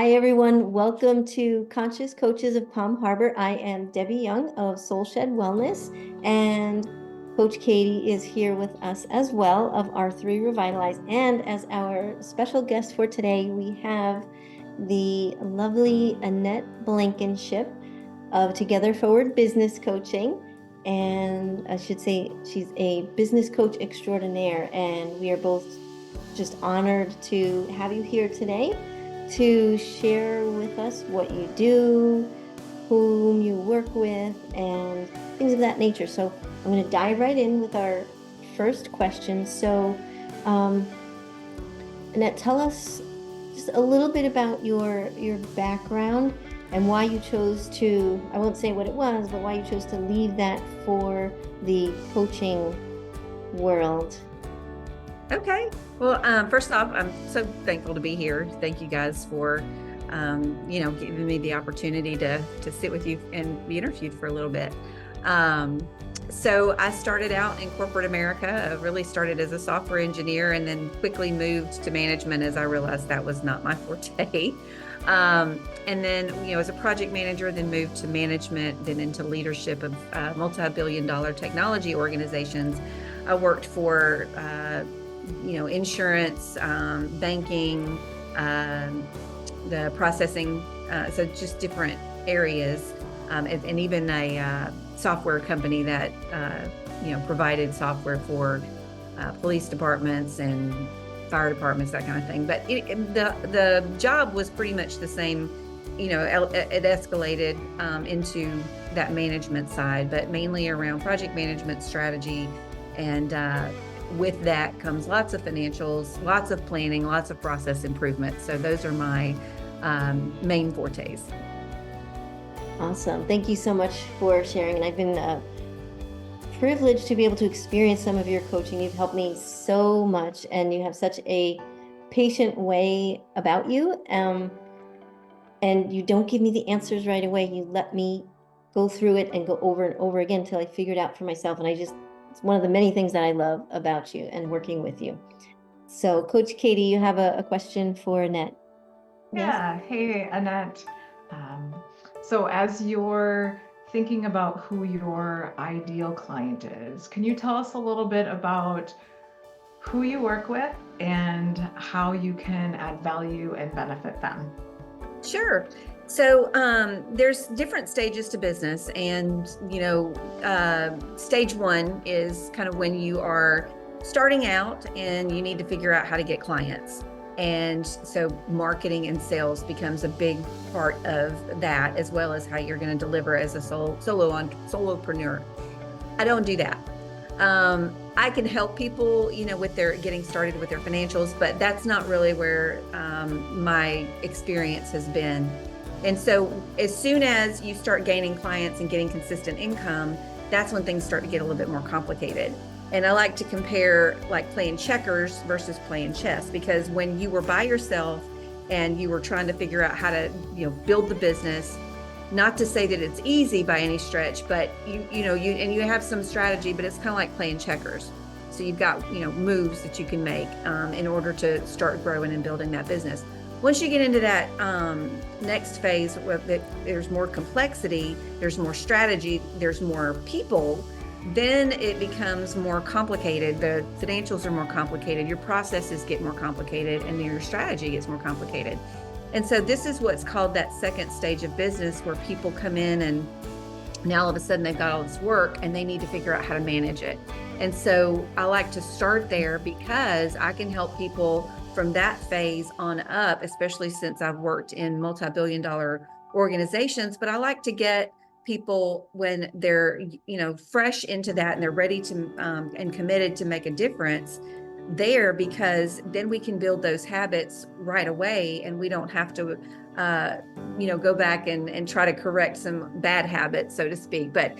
Hi, everyone. Welcome to Conscious Coaches of Palm Harbor. I am Debbie Young of Soul Shed Wellness, and Coach Katie is here with us as well of R3 Revitalize. And as our special guest for today, we have the lovely Annette Blankenship of Together Forward Business Coaching. And I should say she's a business coach extraordinaire, and we are both just honored to have you here today to share with us what you do, whom you work with, and things of that nature. So I'm going to dive right in with our first question. So, Annette, tell us just a little bit about your background and why you chose to, I won't say what it was, but why you chose to leave that for the coaching world. Okay. Well, first off, I'm so thankful to be here. Thank you guys for, giving me the opportunity to sit with you and be interviewed for a little bit. So I started out in corporate America. I really started as a software engineer and then quickly moved to management as I realized that was not my forte. And then, as a project manager, then moved to management, then into leadership of multi-billion-dollar technology organizations. I worked for insurance, banking, the processing, so just different areas, and even a software company that provided software for police departments and fire departments, that kind of thing. But the job was pretty much the same. It escalated into that management side, but mainly around project management, strategy, and with that comes lots of financials, lots of planning, lots of process improvement. So those are my main fortes. Awesome. Thank you so much for sharing. And I've been privileged to be able to experience some of your coaching. You've helped me so much, and you have such a patient way about you. And you don't give me the answers right away. You let me go through it and go over and over again until I figure it out for myself. And it's one of the many things that I love about you and working with you. So, Coach Katie, you have a question for Annette. Yeah. Yes? Hey, Annette. So as you're thinking about who your ideal client is, can you tell us a little bit about who you work with and how you can add value and benefit them? Sure. So there's different stages to business, and stage one is kind of when you are starting out and you need to figure out how to get clients. And so marketing and sales becomes a big part of that, as well as how you're going to deliver as a solopreneur. I don't do that. I can help people, with their getting started with their financials, but that's not really where my experience has been. And so as soon as you start gaining clients and getting consistent income, that's when things start to get a little bit more complicated. And I like to compare like playing checkers versus playing chess, because when you were by yourself and you were trying to figure out how to, build the business, not to say that it's easy by any stretch, but you have some strategy, but it's kind of like playing checkers. So you've got, moves that you can make in order to start growing and building that business. Once you get into that next phase, there's more complexity, there's more strategy, there's more people, then it becomes more complicated. The financials are more complicated, your processes get more complicated, and your strategy gets more complicated. And so this is what's called that second stage of business, where people come in and now all of a sudden they've got all this work and they need to figure out how to manage it. And so I like to start there because I can help people from that phase on up, especially since I've worked in multi-billion-dollar organizations. But I like to get people when they're, fresh into that and they're ready to and committed to make a difference there, because then we can build those habits right away, and we don't have to go back and try to correct some bad habits, so to speak. But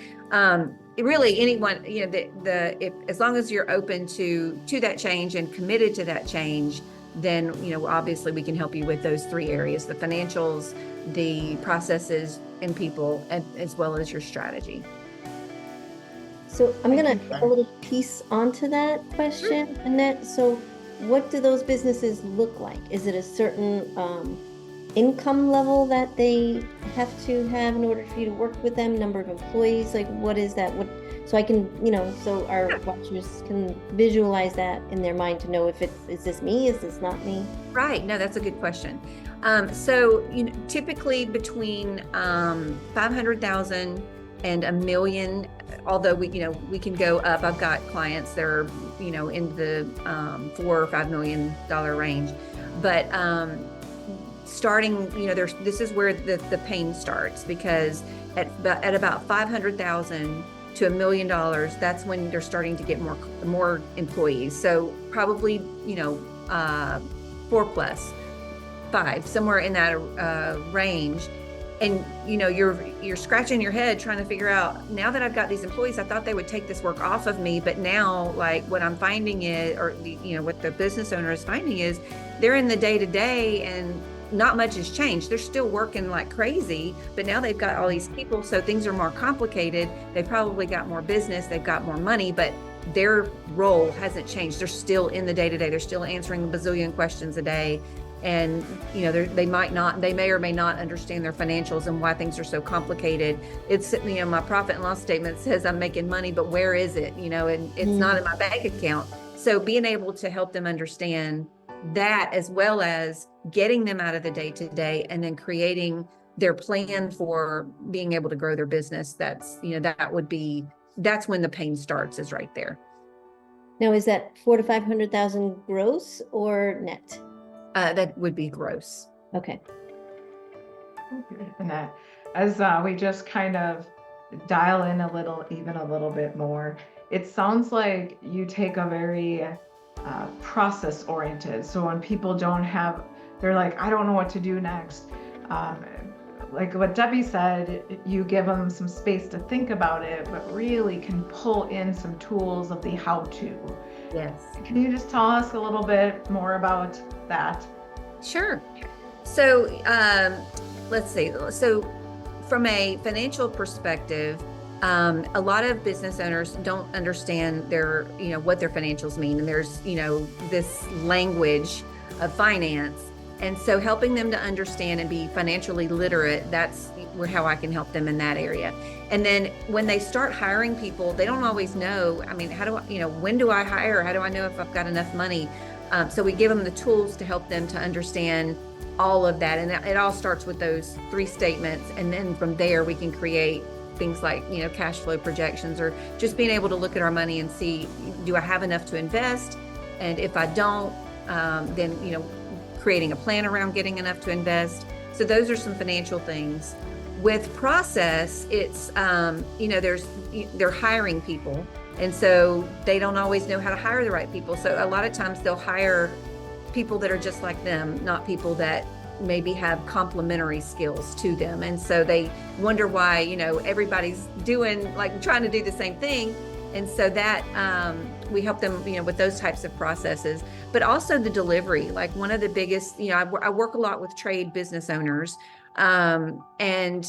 really anyone, if as long as you're open to that change and committed to that change, then obviously we can help you with those three areas: the financials, the processes, and people, as well as your strategy. So I'm going to add a little piece onto that question, Annette. So what do those businesses look like? Is it a certain income level that they have to have in order for you to work with them? Number of employees, like what is that? What, so I can, so our watchers can visualize that in their mind to know if is this me? Is this not me? Right. No, that's a good question. So, typically between 500,000 and $1 million, although we can go up. I've got clients that are, in the $4 or $5 million range, but starting, this is where the pain starts, because at about 500,000 to $1 million, that's when they're starting to get more employees. So probably, 4 plus 5, somewhere in that range. And you're scratching your head trying to figure out, now that I've got these employees, I thought they would take this work off of me, but now, like, what I'm finding is, or what the business owner is finding is, they're in the day-to-day and not much has changed. They're still working like crazy, but now they've got all these people, so things are more complicated. They've probably got more business, they've got more money, but their role hasn't changed. They're still in the day-to-day. They're still answering a bazillion questions a day. And they may or may not understand their financials and why things are so complicated. It's, my profit and loss statement says I'm making money, but where is it? And it's not in my bank account. So being able to help them understand that, as well as getting them out of the day-to-day and then creating their plan for being able to grow their business, that's when the pain starts, is right there. Now, is that 400,000 to 500,000 gross or net? That would be gross. Okay. And that, as we just kind of dial in even a little bit more, it sounds like you take a very process oriented. So when people they're like, I don't know what to do next. Like what Debbie said, you give them some space to think about it, but really can pull in some tools of the how to. Yes. Can you just tell us a little bit more about that? Sure. So let's see. So from a financial perspective, a lot of business owners don't understand what their financials mean. And there's, this language of finance. And so helping them to understand and be financially literate, that's how I can help them in that area. And then when they start hiring people, they don't always know, how do I, when do I hire? How do I know if I've got enough money? So we give them the tools to help them to understand all of that. And it all starts with those 3 statements. And then from there, we can create things like, cash flow projections, or just being able to look at our money and see, do I have enough to invest? And if I don't, then, creating a plan around getting enough to invest. So those are some financial things. With process, it's, they're hiring people. And so they don't always know how to hire the right people. So a lot of times they'll hire people that are just like them, not people that maybe have complementary skills to them. And so they wonder why, everybody's trying to do the same thing. And so that we help them, with those types of processes, but also the delivery. Like one of the biggest, I work a lot with trade business owners, and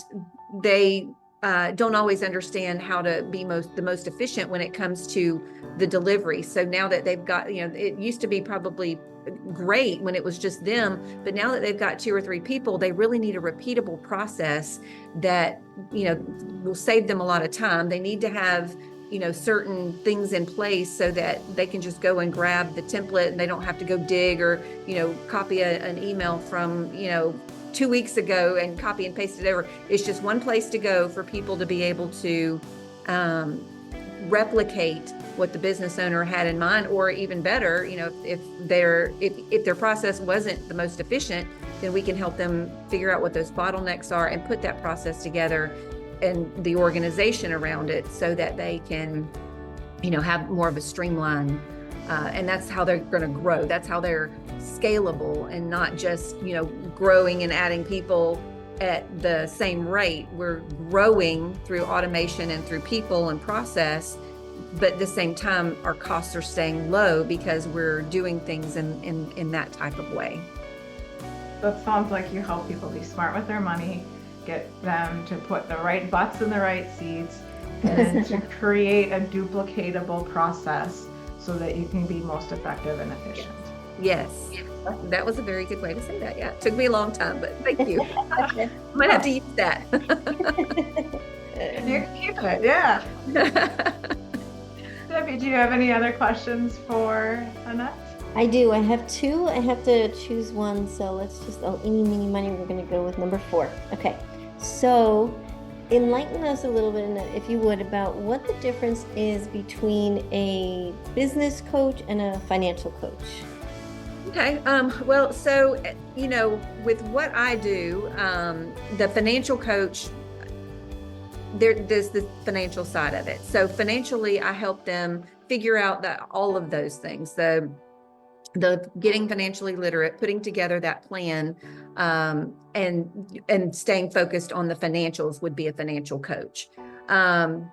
they don't always understand how to be the most efficient when it comes to the delivery. So now that they've got, it used to be probably great when it was just them, but now that they've got 2 or 3 people, they really need a repeatable process that, will save them a lot of time. They need to have, certain things in place so that they can just go and grab the template and they don't have to go dig or, copy an email from, 2 weeks ago and copy and paste it over. It's just one place to go for people to be able to replicate what the business owner had in mind, or even better, if their process wasn't the most efficient, then we can help them figure out what those bottlenecks are and put that process together and the organization around it so that they can, have more of a streamline. And that's how they're going to grow. That's how they're scalable, and not just, growing and adding people at the same rate. We're growing through automation and through people and process, but at the same time, our costs are staying low because we're doing things in that type of way. That sounds like you help people be smart with their money, get them to put the right butts in the right seats, and to create a duplicatable process so that you can be most effective and efficient. Yes. That was a very good way to say that. Yeah. It took me a long time, but thank you. I might have to use that. You can keep it, yeah. Debbie, do you have any other questions for Annette? I do. I have two. I have to choose one. So let's just, eeny, meeny, money. We're going to go with number 4. Okay. So enlighten us a little bit, if you would, about what the difference is between a business coach and a financial coach. Okay. Well, so, with what I do, the financial coach, there's the financial side of it. So financially, I help them figure out that all of those things, the getting financially literate, putting together that plan, and staying focused on the financials would be a financial coach.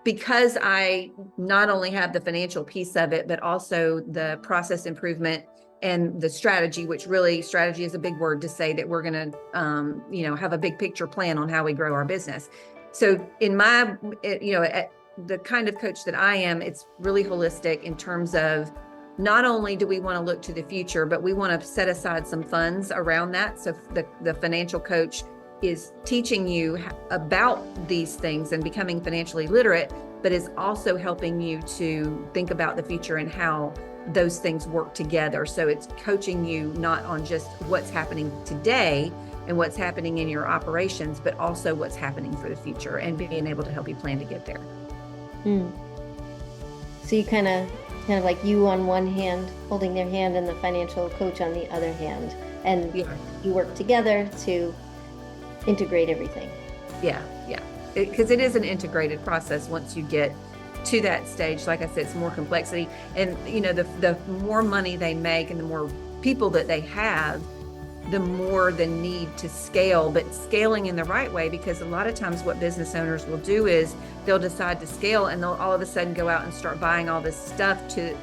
Because I not only have the financial piece of it, but also the process improvement and the strategy, which really strategy is a big word to say that we're going to, have a big picture plan on how we grow our business. So in my, the kind of coach that I am, it's really holistic in terms of not only do we want to look to the future, but we want to set aside some funds around that. So the financial coach is teaching you about these things and becoming financially literate, but is also helping you to think about the future and how those things work together. So it's coaching you not on just what's happening today and what's happening in your operations, but also what's happening for the future and being able to help you plan to get there. So you kind of like you on one hand, holding their hand, and the financial coach on the other hand, and you work together to integrate everything. Yeah. Because it is an integrated process once you get to that stage. Like I said, it's more complexity, and the more money they make and the more people that they have, the more the need to scale, but scaling in the right way, because a lot of times what business owners will do is they'll decide to scale and they'll all of a sudden go out and start buying all this stuff to,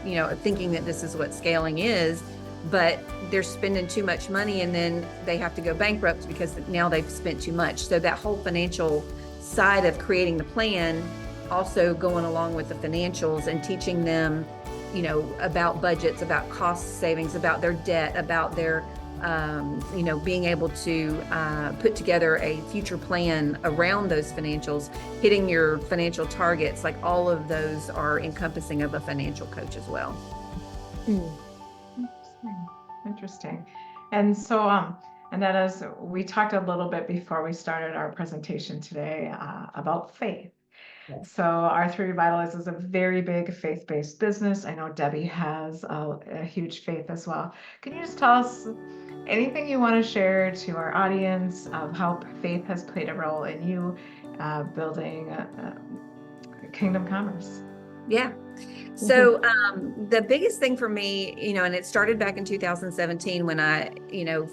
thinking that this is what scaling is, but they're spending too much money and then they have to go bankrupt because now they've spent too much. So that whole financial side of creating the plan, also going along with the financials and teaching them, about budgets, about cost savings, about their debt, about their being able to put together a future plan around those financials, hitting your financial targets, like all of those are encompassing of a financial coach as well. Interesting. And so, and then as we talked a little bit before we started our presentation today about faith. Yes. So R3 Revitalize is a very big faith-based business. I know Debbie has a huge faith as well. Can you just tell us anything you want to share to our audience of how faith has played a role in you building Kingdom Commerce? Yeah. So the biggest thing for me, and it started back in 2017 when I,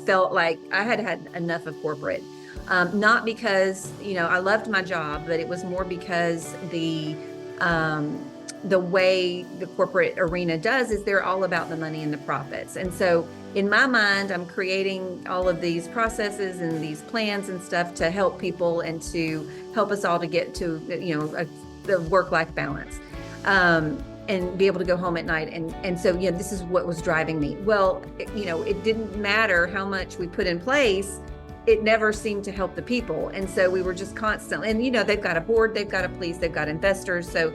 felt like I had enough of corporate. Not because, I loved my job, but it was more because the way the corporate arena does is they're all about the money and the profits. And so in my mind, I'm creating all of these processes and these plans and stuff to help people and to help us all to get to, the work-life balance. And be able to go home at night. And so, this is what was driving me. Well, it didn't matter how much we put in place. It never seemed to help the people. And so we were just constantly, and, they've got a board, they've got a police, they've got investors. So,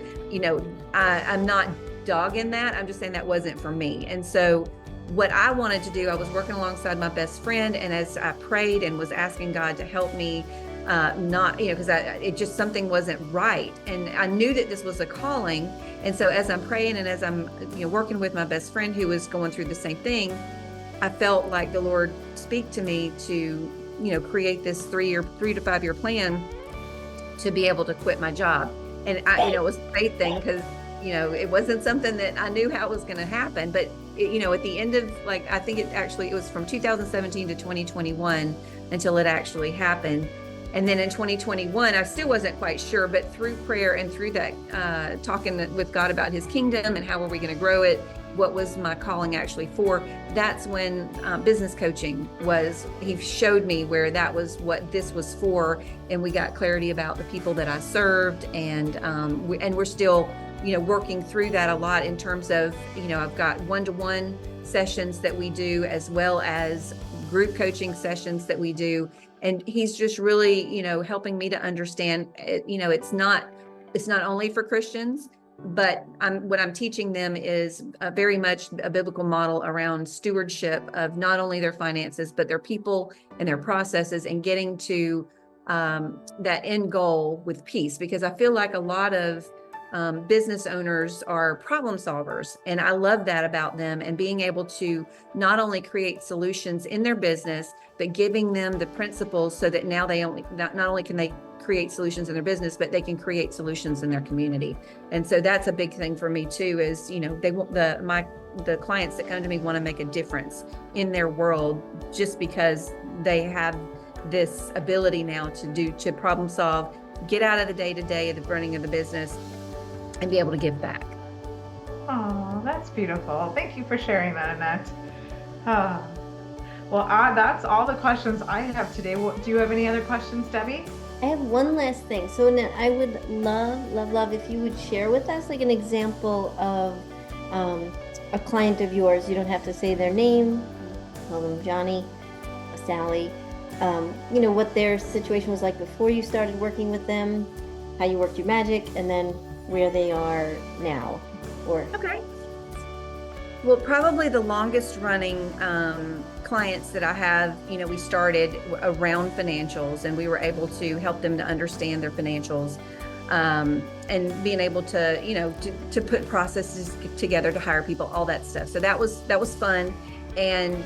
I'm not dogging that. I'm just saying that wasn't for me. And so what I wanted to do, I was working alongside my best friend. And as I prayed and was asking God to help me, because it just, something wasn't right. And I knew that this was a calling. And so as I'm praying and as I'm, working with my best friend who was going through the same thing, I felt like the Lord speak to me to, create this 3 to 5 year plan to be able to quit my job. And it was a faith thing because, it wasn't something that I knew how it was going to happen. But, at the end of I think it was from 2017 to 2021 until it actually happened. And then in 2021, I still wasn't quite sure, but through prayer and through that, talking with God about his kingdom and how are we going to grow it, what was my calling actually for, that's when business coaching he showed me where that was what this was for. And we got clarity about the people that I served. And we're still working through that a lot in terms of, I've got one-to-one sessions that we do, as well as group coaching sessions that we do. And he's just really, helping me to understand, it's not only for Christians, but what I'm teaching them is very much a biblical model around stewardship of not only their finances, but their people and their processes, and getting to that end goal with peace. Because I feel like a lot of business owners are problem solvers, and I love that about them, and being able to not only create solutions in their business, but giving them the principles so that now not only can they create solutions in their business, but they can create solutions in their community. And so that's a big thing for me too, is, they want the clients that come to me want to make a difference in their world, just because they have this ability now to problem solve, get out of the day-to-day of the running of the business, and be able to give back. Oh, that's beautiful. Thank you for sharing that, Annette. Well, that's all the questions I have today. Do you have any other questions, Debbie? I have one last thing. So Annette, I would love if you would share with us like an example of a client of yours. You don't have to say their name. Call them Johnny, Sally. What their situation was like before you started working with them, how you worked your magic, and then where they are now. Okay. Well, probably the longest running clients that I have, we started around financials, and we were able to help them to understand their financials, and being able to, to put processes together to hire people, all that stuff. So that was fun, and,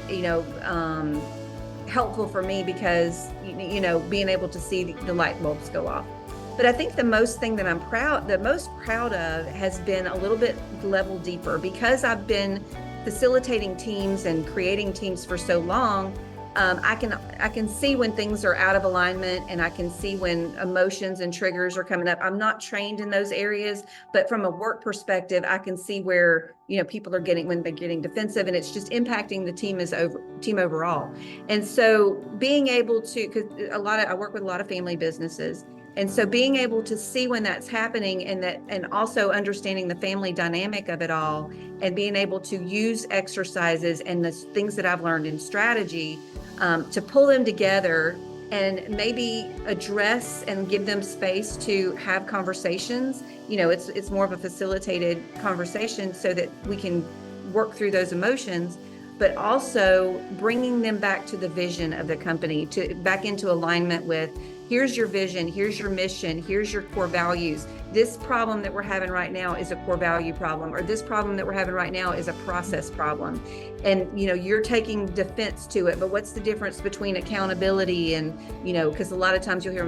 helpful for me, because, being able to see the light bulbs go off. But I think the most proud of has been a little bit level deeper, because I've been facilitating teams and creating teams for so long. I can see when things are out of alignment, and I can see when emotions and triggers are coming up. I'm not trained in those areas, but from a work perspective, I can see where, people are when they're getting defensive, and it's just impacting the team overall. And so being able to, because I work with a lot of family businesses. And so being able to see when that's happening, and also understanding the family dynamic of it all, and being able to use exercises and the things that I've learned in strategy to pull them together, and maybe address and give them space to have conversations. It's more of a facilitated conversation so that we can work through those emotions, but also bringing them back to the vision of the company, back into alignment with, here's your vision, here's your mission, here's your core values. This problem that we're having right now is a core value problem, or this problem that we're having right now is a process problem. And, you're taking defense to it, but what's the difference between accountability and, because a lot of times you'll hear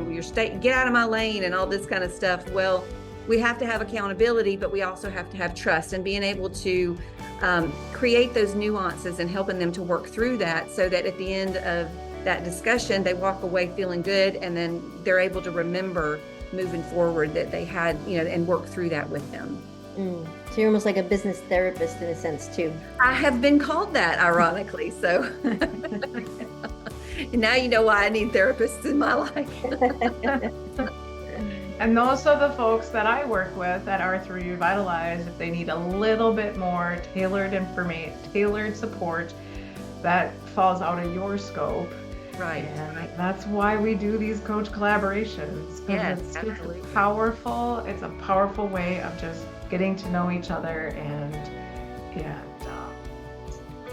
get out of my lane and all this kind of stuff. Well, we have to have accountability, but we also have to have trust, and being able to create those nuances and helping them to work through that, so that at the end of that discussion, they walk away feeling good, and then they're able to remember moving forward that they had, and work through that with them. So you're almost like a business therapist in a sense too. I have been called that, ironically. So now you know why I need therapists in my life. And those are the folks that I work with at R3 Revitalize. If they need a little bit more tailored support that falls out of your scope. Right. And that's why we do these coach collaborations. Yes, it's absolutely. Powerful. It's a powerful way of just getting to know each other, and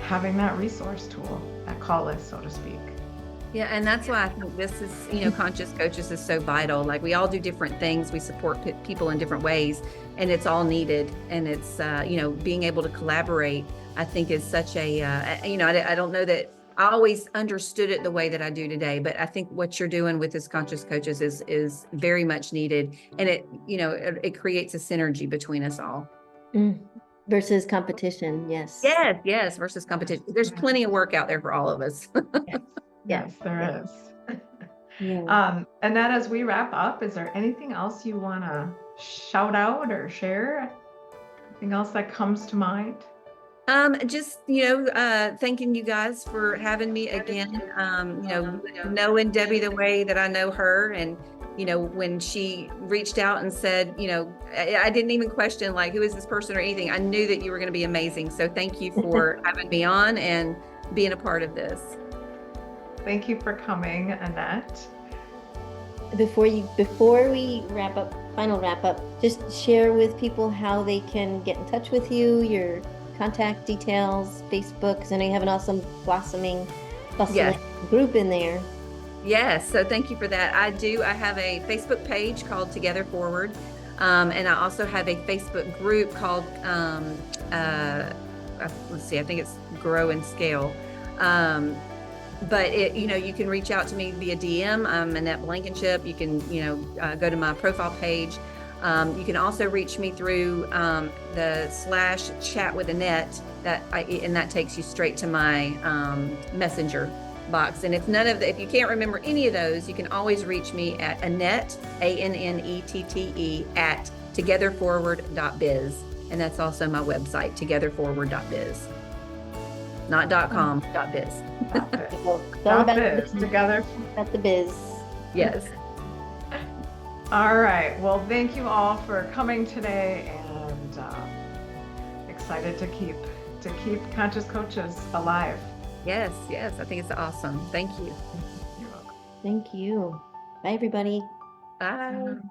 having that resource tool, that call list, so to speak. Yeah, and that's why I think this is, Conscious Coaches is so vital. Like, we all do different things. We support people in different ways, and it's all needed. And it's, being able to collaborate, I think, is such a, I don't know that I always understood it the way that I do today, but I think what you're doing with this Conscious Coaches is very much needed. And it creates a synergy between us all. Versus competition. Yes. Yes. Versus competition. There's plenty of work out there for all of us. Yes, there is. Yeah. Annette, as we wrap up, is there anything else you want to shout out or share? Anything else that comes to mind? Just, thanking you guys for having me again, knowing Debbie the way that I know her, and when she reached out and said, I didn't even question like, who is this person or anything. I knew that you were going to be amazing. So thank you for having me on and being a part of this. Thank you for coming, Annette. Before we wrap up, just share with people how they can get in touch with you, your contact details, Facebook, because I know you have an awesome blossoming Yes. group in there. Yes, so thank you for that. I have a Facebook page called Together Forward, and I also have a Facebook group called let's see, I think it's Grow and Scale. But you can reach out to me via DM. I'm Annette Blankenship. You can go to my profile page. You can also reach me through the /chat with Annette, and that takes you straight to my messenger box. And if you can't remember any of those, you can always reach me at Annette, ANNETTE, at togetherforward.biz. And that's also my website, togetherforward.biz. Not .com, .biz. Biz. Together. At the biz. Yes. All right. Well, thank you all for coming today, and excited to keep Conscious Coaches alive. Yes. I think it's awesome. Thank you. You're welcome. Thank you. Bye, everybody. Bye.